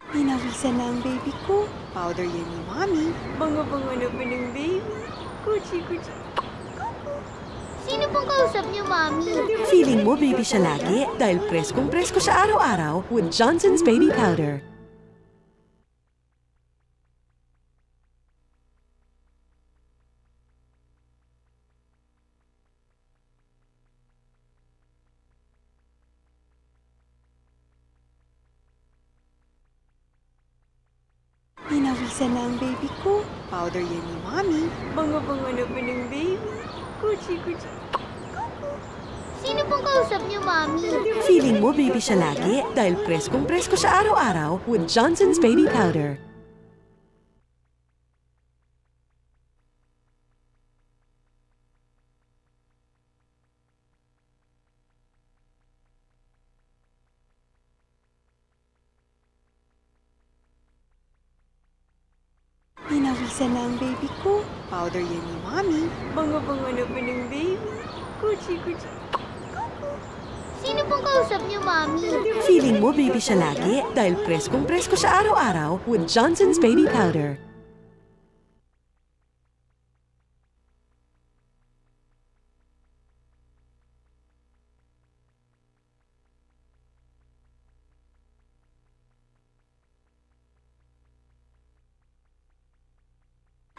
Hinawisan na ang baby ko. Powder yan ni Mommy. Banga-banga na pa ng baby. Kuchi-kuchi. Sino pong kausap niyo, Mami? Feeling mo baby siya lagi dahil preskong-presko siya araw-araw with Johnson's Baby Powder. Hinawisan na ang baby ko. Powder yan ni Mommy. Banga-banga na pa ng baby. Kuchi-kuchi. Sino pong kausap niyo, Mami? Feeling mo baby siya lagi dahil preskong-presko siya araw-araw with Johnson's Baby Powder. Hinawisan na ang baby ko. Powder yan ni Mommy. Banga-banga na pa ng baby. Kuchi-kuchi. Sino pong kausap niyo, Mami? Feeling mo baby siya lagi dahil preskong-presko siya araw-araw with Johnson's Baby Powder.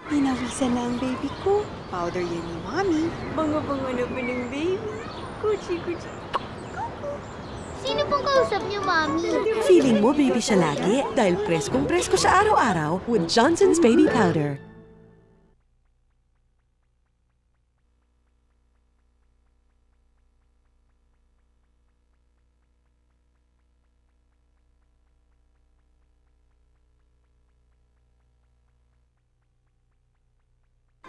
Hinawisan na ang baby ko. Powder yan ni Mommy. Banga-banga na pa ng baby. Kuchi-kuchi. Sino pong kausap niyo, Mami? Feeling mo baby siya lagi dahil preskong-presko siya araw-araw with Johnson's Baby Powder.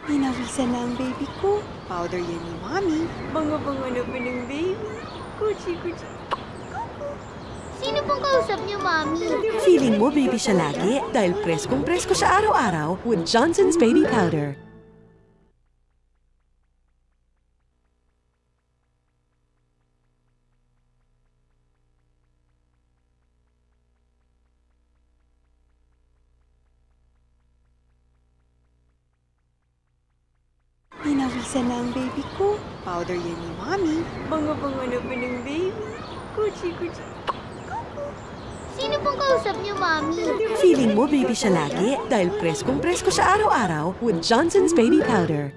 Hinawisan na ang baby ko. Powder yan ni Mommy. Banga-banga na pa ng baby. Kuchi-kuchi. Sino pong kausap niyo, Mami? Feeling mo baby siya lagi dahil preskong-presko siya araw-araw with Johnson's Baby Powder. Hinawisan na ang baby ko. Powder yan ni Mommy. Banga-banga na pa ng baby. Kuchi-kuchi. Sino pong kausap niyo, Mami? Feeling mo baby siya lagi dahil preskong-presko siya araw-araw with Johnson's Baby Powder.